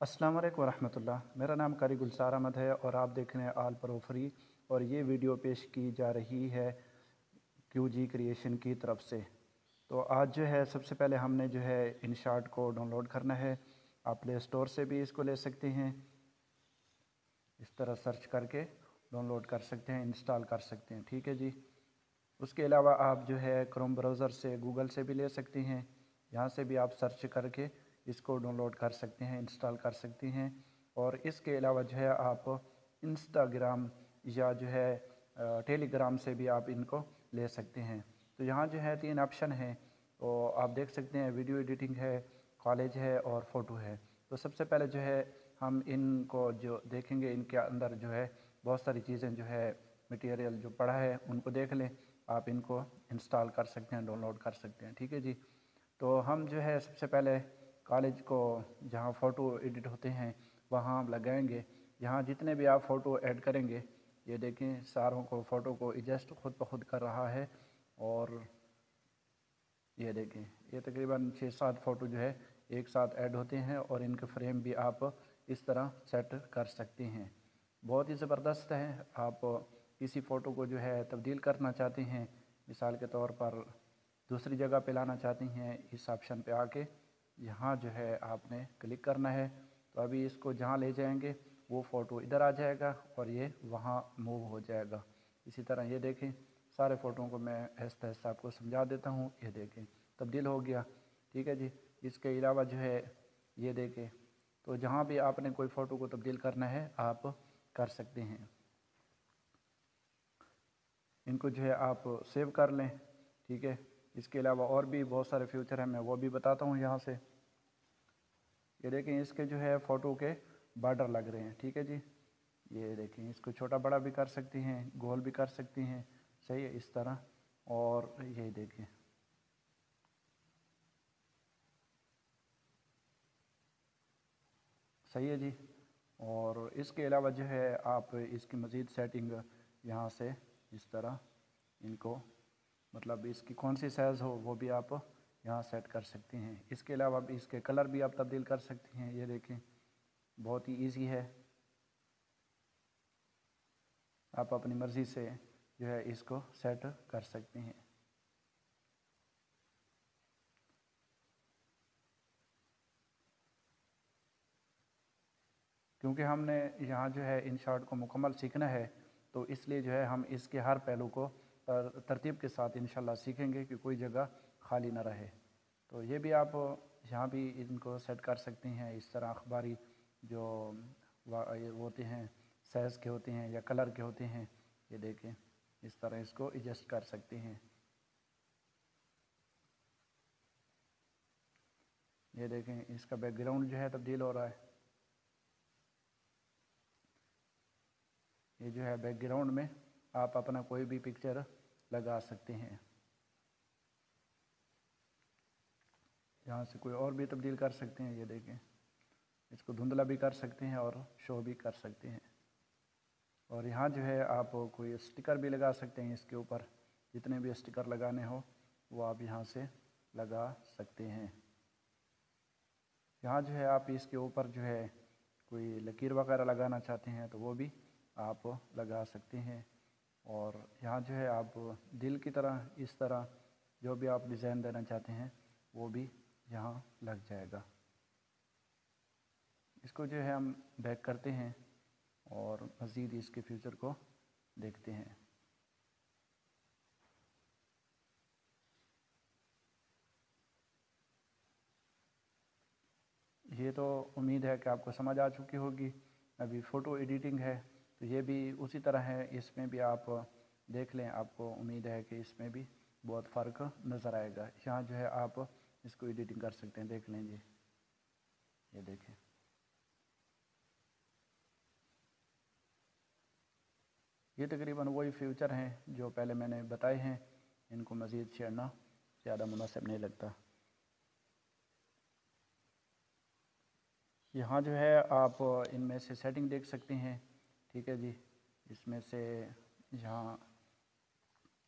अस्सलाम वालेकुम वरहमतुल्लाह। मेरा नाम कारी गुलजार अहमद है और आप देख रहे हैं आल प्रो फ्री। और ये वीडियो पेश की जा रही है QG क्रिएशन की तरफ से। तो आज जो है सबसे पहले हमने जो है InShot को डाउनलोड करना है। आप प्ले स्टोर से भी इसको ले सकते हैं, इस तरह सर्च करके डाउनलोड कर सकते हैं, इंस्टॉल कर सकते हैं। ठीक है जी। उसके अलावा आप जो है क्रोम ब्राउज़र से, गूगल से भी ले सकते हैं। यहाँ से भी आप सर्च करके इसको डाउनलोड कर सकते हैं, इंस्टॉल कर सकते हैं। और इसके अलावा जो है आप इंस्टाग्राम या जो है टेलीग्राम से भी आप इनको ले सकते हैं। तो यहाँ जो है 3 ऑप्शन हैं। तो आप देख सकते हैं वीडियो एडिटिंग है, कॉलेज है और फ़ोटो है। तो सबसे पहले जो है हम इनको जो देखेंगे, इनके अंदर जो है बहुत सारी चीज़ें जो है मटेरियल जो पड़ा है उनको देख लें। आप इनको इंस्टॉल कर सकते हैं, डाउनलोड कर सकते हैं। ठीक है जी। तो हम जो है सबसे पहले कॉलेज को, जहाँ फ़ोटो एडिट होते हैं वहाँ हम लगाएंगे। यहाँ जितने भी आप फ़ोटो ऐड करेंगे, ये देखें सारों को फ़ोटो को एडजस्ट खुद ब खुद कर रहा है। और ये देखें, ये तकरीबन 6-7 फ़ोटो जो है एक साथ ऐड होते हैं और इनके फ्रेम भी आप इस तरह सेट कर सकते हैं। बहुत ही ज़बरदस्त है। आप किसी फ़ोटो को जो है तब्दील करना चाहते हैं, मिसाल के तौर पर दूसरी जगह पे लाना चाहते हैं, इस ऑप्शन पे आके यहाँ जो है आपने क्लिक करना है। तो अभी इसको जहाँ ले जाएंगे वो फ़ोटो इधर आ जाएगा और ये वहाँ मूव हो जाएगा। इसी तरह ये देखें, सारे फ़ोटों को मैं आहिस्ता आहिस्ता आपको समझा देता हूँ। ये देखें तब्दील हो गया। ठीक है जी। इसके अलावा जो है ये देखें, तो जहाँ भी आपने कोई फ़ोटो को तब्दील करना है आप कर सकते हैं। इनको जो है आप सेव कर लें। ठीक है। इसके अलावा और भी बहुत सारे फ्यूचर हैं, मैं वो भी बताता हूँ यहाँ से। ये देखें, इसके जो है फ़ोटो के बॉर्डर लग रहे हैं। ठीक है जी। ये देखें, इसको छोटा बड़ा भी कर सकती हैं, गोल भी कर सकती हैं। सही है, इस तरह। और ये देखें, सही है जी। और इसके अलावा जो है आप इसकी मज़ीद सेटिंग यहाँ से इस तरह इनको, मतलब इसकी कौन सी साइज़ हो वो भी आप यहाँ सेट कर सकते हैं। इसके अलावा भी इसके कलर भी आप तब्दील कर सकते हैं। ये देखें, बहुत ही इजी है। आप अपनी मर्ज़ी से जो है इसको सेट कर सकते हैं। क्योंकि हमने यहाँ जो है InShot को मुकम्मल सीखना है, तो इसलिए जो है हम इसके हर पहलू को तरतीब के साथ इंशाल्लाह सीखेंगे कि कोई जगह खाली ना रहे। तो ये भी आप यहाँ भी इनको सेट कर सकते हैं। इस तरह अखबारी जो ये होते हैं, साइज़ के होते हैं या कलर के होते हैं, ये देखें इस तरह इसको एडजस्ट कर सकते हैं। ये देखें, इसका बैकग्राउंड जो है तब्दील हो रहा है। ये जो है बैकग्राउंड में आप अपना कोई भी पिक्चर लगा सकते हैं। यहाँ से कोई और भी तब्दील कर सकते हैं। ये देखें, इसको धुंधला भी कर सकते हैं और शो भी कर सकते हैं। और यहाँ जो है आप कोई स्टिकर भी लगा सकते हैं इसके ऊपर। जितने भी स्टिकर लगाने हो वो आप यहाँ से लगा सकते हैं। यहाँ जो है आप इसके ऊपर जो है कोई लकीर वगैरह लगाना चाहते हैं तो वो भी आप लगा सकते हैं। और यहाँ जो है आप दिल की तरह, इस तरह जो भी आप डिज़ाइन देना चाहते हैं वो भी यहाँ लग जाएगा। इसको जो है हम बैक करते हैं और मज़ीद इसके फ्यूचर को देखते हैं। ये तो उम्मीद है कि आपको समझ आ चुकी होगी। अभी फ़ोटो एडिटिंग है तो ये भी उसी तरह है, इसमें भी आप देख लें। आपको उम्मीद है कि इसमें भी बहुत फ़र्क नज़र आएगा। यहाँ जो है आप इसको एडिटिंग कर सकते हैं, देख लें जी। ये देखें, ये तकरीबन वही फ्यूचर हैं जो पहले मैंने बताए हैं। इनको मज़ीद छेड़ना ज़्यादा मुनासिब नहीं लगता। यहाँ जो है आप इनमें से सेटिंग देख सकते हैं। ठीक है जी। इसमें से यहाँ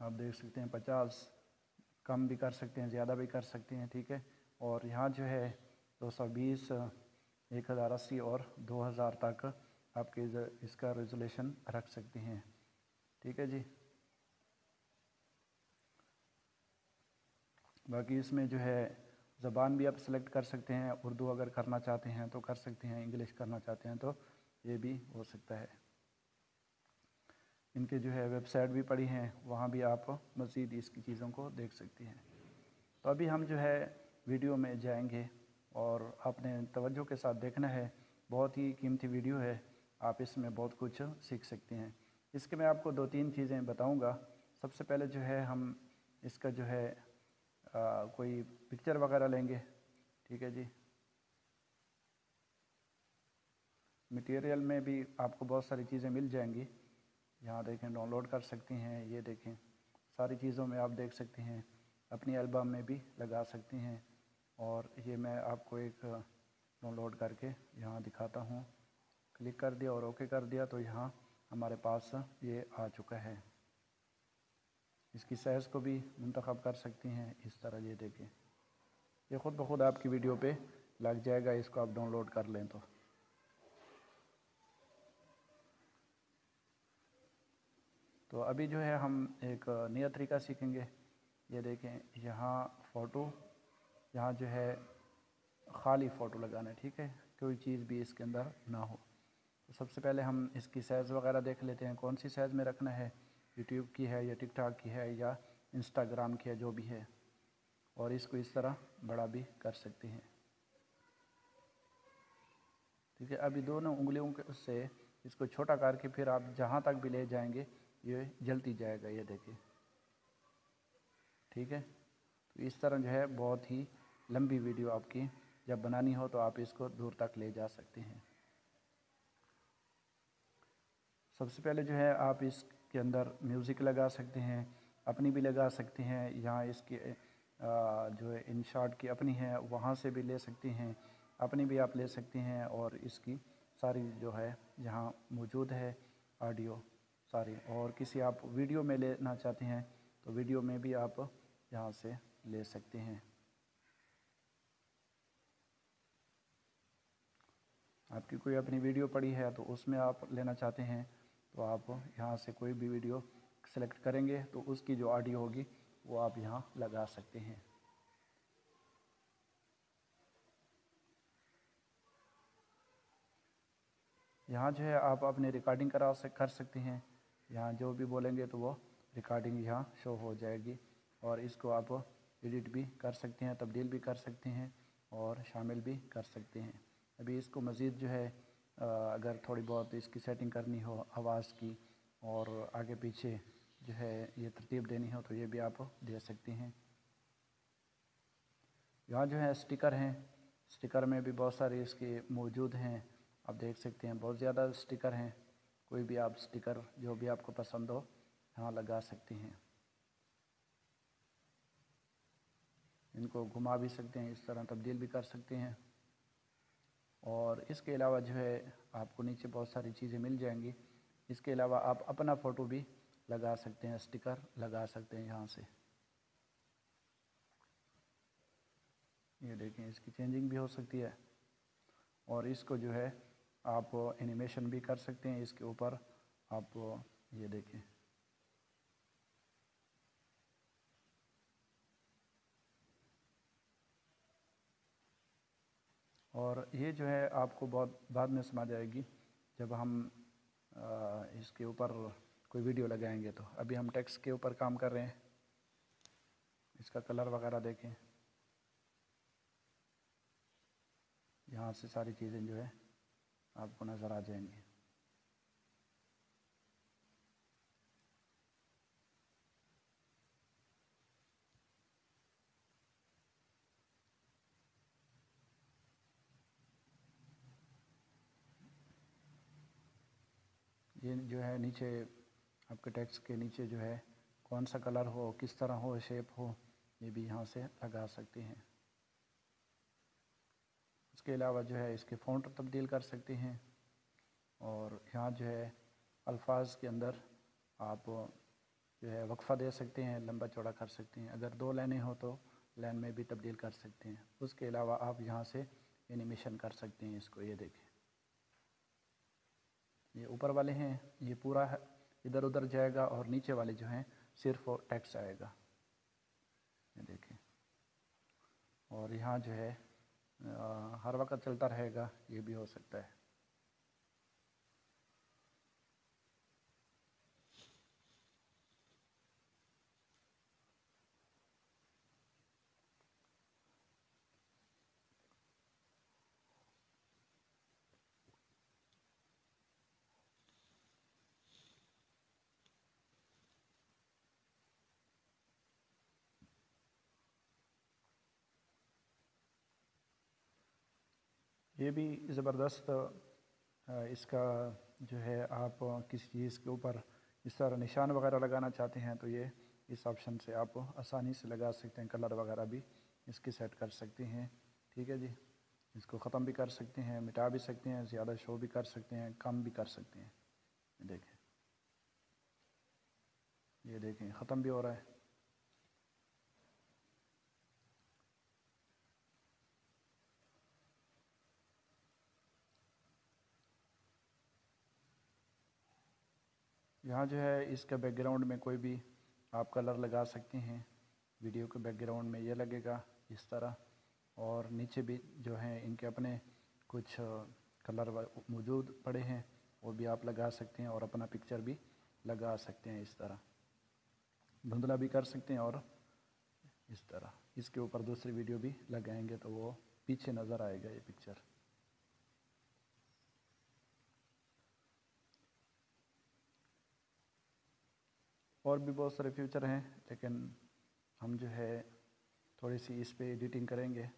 आप देख सकते हैं 50 कम भी कर सकते हैं, ज़्यादा भी कर सकते हैं। ठीक है। और यहाँ जो है 220 1080 और 2000 तक आपके इसका रेजोल्यूशन रख सकते हैं। ठीक है जी। बाकी इसमें जो है ज़बान भी आप सेलेक्ट कर सकते हैं, उर्दू अगर करना चाहते हैं तो कर सकते हैं, इंग्लिश करना चाहते हैं तो ये भी हो सकता है। इनके जो है वेबसाइट भी पड़ी हैं, वहाँ भी आप मज़ीद इसकी चीज़ों को देख सकते हैं। तो अभी हम जो है वीडियो में जाएंगे और आपने तवज्जो के साथ देखना है, बहुत ही कीमती वीडियो है, आप इसमें बहुत कुछ सीख सकते हैं। इसके मैं आपको 2-3 चीज़ें बताऊंगा। सबसे पहले जो है हम इसका जो है कोई पिक्चर वगैरह लेंगे। ठीक है जी। मटेरियल में भी आपको बहुत सारी चीज़ें मिल जाएंगी, यहाँ देखें डाउनलोड कर सकते हैं, ये देखें सारी चीज़ों में आप देख सकते हैं, अपनी एल्बम में भी लगा सकते हैं। और ये मैं आपको एक डाउनलोड करके यहाँ दिखाता हूँ। क्लिक कर दिया और ओके कर दिया तो यहाँ हमारे पास ये आ चुका है। इसकी साइज़ को भी मुंतखब कर सकते हैं इस तरह, ये देखें ये ख़ुद ब खुद आपकी वीडियो पे लग जाएगा, इसको आप डाउनलोड कर लें तो। तो अभी जो है हम एक नया तरीका सीखेंगे। ये देखें यहाँ फ़ोटो, यहाँ जो है ख़ाली फ़ोटो लगाना है। ठीक है, कोई चीज़ भी इसके अंदर ना हो। तो सबसे पहले हम इसकी साइज़ वगैरह देख लेते हैं, कौन सी साइज़ में रखना है, यूट्यूब की है या टिकटॉक की है या इंस्टाग्राम की है, जो भी है। और इसको इस तरह बड़ा भी कर सकते हैं। ठीक है, अभी दोनों उंगलियों से इसको छोटा करके फिर आप जहाँ तक भी ले जाएंगे ये जलती जाएगा, ये देखिए। ठीक है, तो इस तरह जो है बहुत ही लंबी वीडियो आपकी जब बनानी हो तो आप इसको दूर तक ले जा सकते हैं। सबसे पहले जो है आप इसके अंदर म्यूज़िक लगा सकते हैं, अपनी भी लगा सकते हैं। यहाँ इसकी जो है इन शॉट की अपनी है, वहाँ से भी ले सकते हैं, अपनी भी आप ले सकते हैं। और इसकी सारी जो है यहाँ मौजूद है ऑडियो सारी। और किसी आप वीडियो में लेना चाहते हैं तो वीडियो में भी आप यहाँ से ले सकते हैं। आपकी कोई अपनी वीडियो पड़ी है तो उसमें आप लेना चाहते हैं तो आप यहाँ से कोई भी वीडियो सेलेक्ट करेंगे तो उसकी जो ऑडियो होगी वो आप यहाँ लगा सकते हैं। यहाँ जो है आप अपनी रिकॉर्डिंग कर सकते हैं। यहाँ जो भी बोलेंगे तो वो रिकॉर्डिंग यहाँ शो हो जाएगी। और इसको आप एडिट भी कर सकते हैं, तब्दील भी कर सकते हैं और शामिल भी कर सकते हैं। अभी इसको मज़ीद जो है अगर थोड़ी बहुत इसकी सेटिंग करनी हो आवाज़ की और आगे पीछे जो है ये तरतीब देनी हो तो ये भी आप दे सकते हैं। यहाँ जो है स्टिकर हैं, स्टिकर में भी बहुत सारे इसके मौजूद हैं, आप देख सकते हैं बहुत ज़्यादा स्टिकर हैं। कोई भी आप स्टिकर जो भी आपको पसंद हो यहाँ लगा सकते हैं। इनको घुमा भी सकते हैं, इस तरह तब्दील भी कर सकते हैं। और इसके अलावा जो है आपको नीचे बहुत सारी चीज़ें मिल जाएंगी। इसके अलावा आप अपना फ़ोटो भी लगा सकते हैं, स्टिकर लगा सकते हैं यहाँ से। ये देखें इसकी चेंजिंग भी हो सकती है। और इसको जो है आप एनिमेशन भी कर सकते हैं इसके ऊपर। आप ये देखें और ये जो है आपको बहुत बाद में समझ आएगी जब हम इसके ऊपर कोई वीडियो लगाएंगे। तो अभी हम टेक्स्ट के ऊपर काम कर रहे हैं। इसका कलर वगैरह देखें, यहाँ से सारी चीज़ें जो है आपको नज़र आ जाएंगी। ये जो है नीचे आपके टेक्स्ट के नीचे जो है कौन सा कलर हो, किस तरह हो, शेप हो, ये भी यहाँ से लगा सकते हैं। इसके अलावा जो है इसके फ़ॉन्ट तब्दील कर सकते हैं। और यहाँ जो है अल्फाज के अंदर आप जो है वक्फ़ा दे सकते हैं, लंबा चौड़ा कर सकते हैं। अगर 2 लाइनें हो तो लाइन में भी तब्दील कर सकते हैं। उसके अलावा आप यहाँ से एनिमेशन कर सकते हैं इसको। ये देखें, ये ऊपर वाले हैं ये पूरा इधर उधर जाएगा और नीचे वाले जो हैं सिर्फ टेक्स्ट आएगा। ये देखें, और यहाँ जो है हर वक्त चलता रहेगा, ये भी हो सकता है। ये भी ज़बरदस्त इसका जो है, आप किसी चीज़ के ऊपर इस तरह निशान वगैरह लगाना चाहते हैं तो ये इस ऑप्शन से आप आसानी से लगा सकते हैं। कलर वगैरह भी इसकी सेट कर सकते हैं। ठीक है जी, इसको ख़त्म भी कर सकते हैं, मिटा भी सकते हैं, ज़्यादा शो भी कर सकते हैं, कम भी कर सकते हैं। देखें, ये देखें ख़त्म भी हो रहा है। यहाँ जो है इसका बैकग्राउंड में कोई भी आप कलर लगा सकते हैं। वीडियो के बैकग्राउंड में ये लगेगा इस तरह, और नीचे भी जो हैं इनके अपने कुछ कलर मौजूद पड़े हैं, वो भी आप लगा सकते हैं और अपना पिक्चर भी लगा सकते हैं। इस तरह धुंधला भी कर सकते हैं, और इस तरह इसके ऊपर दूसरी वीडियो भी लगाएंगे तो वो पीछे नज़र आएगा ये पिक्चर। और भी बहुत सारे फीचर हैं, लेकिन हम जो है थोड़ी सी इस पे एडिटिंग करेंगे।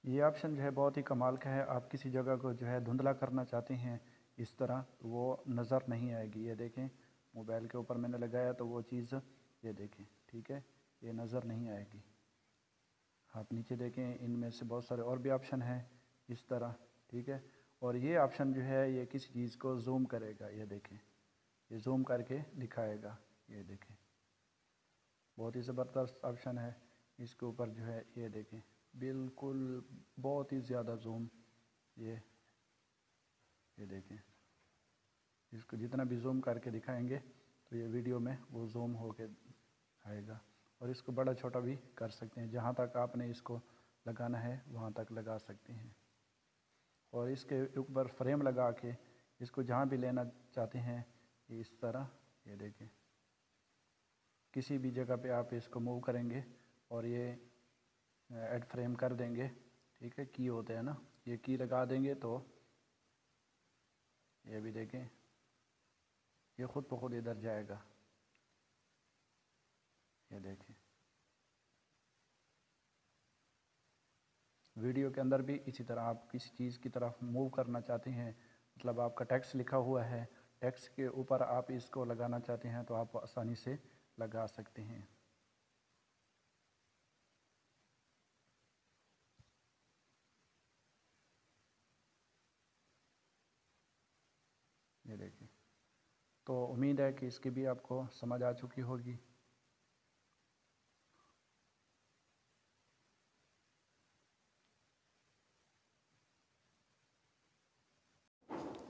ये ऑप्शन जो है बहुत ही कमाल का है। आप किसी जगह को जो है धुंधला करना चाहते हैं इस तरह, तो वो नज़र नहीं आएगी। ये देखें, मोबाइल के ऊपर मैंने लगाया तो वो चीज़ ये देखें, ठीक है, ये नज़र नहीं आएगी। आप नीचे देखें, इनमें से बहुत सारे और भी ऑप्शन हैं इस तरह, ठीक है। और ये ऑप्शन जो है ये किसी चीज़ को जूम करेगा। ये देखें, ये जूम करके दिखाएगा। ये देखें, बहुत ही ज़बरदस्त ऑप्शन है। इसके ऊपर जो है ये देखें, बिल्कुल बहुत ही ज़्यादा जूम। ये देखें, इसको जितना भी जूम करके दिखाएंगे तो ये वीडियो में वो जूम होके आएगा। और इसको बड़ा छोटा भी कर सकते हैं, जहाँ तक आपने इसको लगाना है वहाँ तक लगा सकते हैं। और इसके ऊपर फ्रेम लगा के इसको जहाँ भी लेना चाहते हैं इस तरह, ये देखें, किसी भी जगह पे आप इसको मूव करेंगे और ये ऐड फ्रेम कर देंगे। ठीक है, की होते हैं ना, ये की लगा देंगे तो ये भी देखें, ये खुद ब खुद इधर जाएगा। ये देखें, वीडियो के अंदर भी इसी तरह आप किसी चीज़ की तरफ मूव करना चाहते हैं, मतलब आपका टेक्स्ट लिखा हुआ है, टेक्स्ट के ऊपर आप इसको लगाना चाहते हैं तो आप आसानी से लगा सकते हैं। ये देखिए, तो उम्मीद है कि इसकी भी आपको समझ आ चुकी होगी।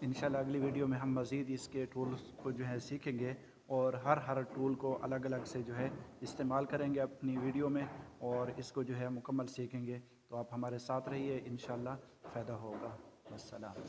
इंशाल्लाह अगली वीडियो में हम मज़ीद इसके टूल्स को जो है सीखेंगे और हर टूल को अलग अलग से जो है इस्तेमाल करेंगे अपनी वीडियो में, और इसको जो है मुकम्मल सीखेंगे। तो आप हमारे साथ रहिए, इंशाल्लाह फ़ायदा होगा। अस्सलाम।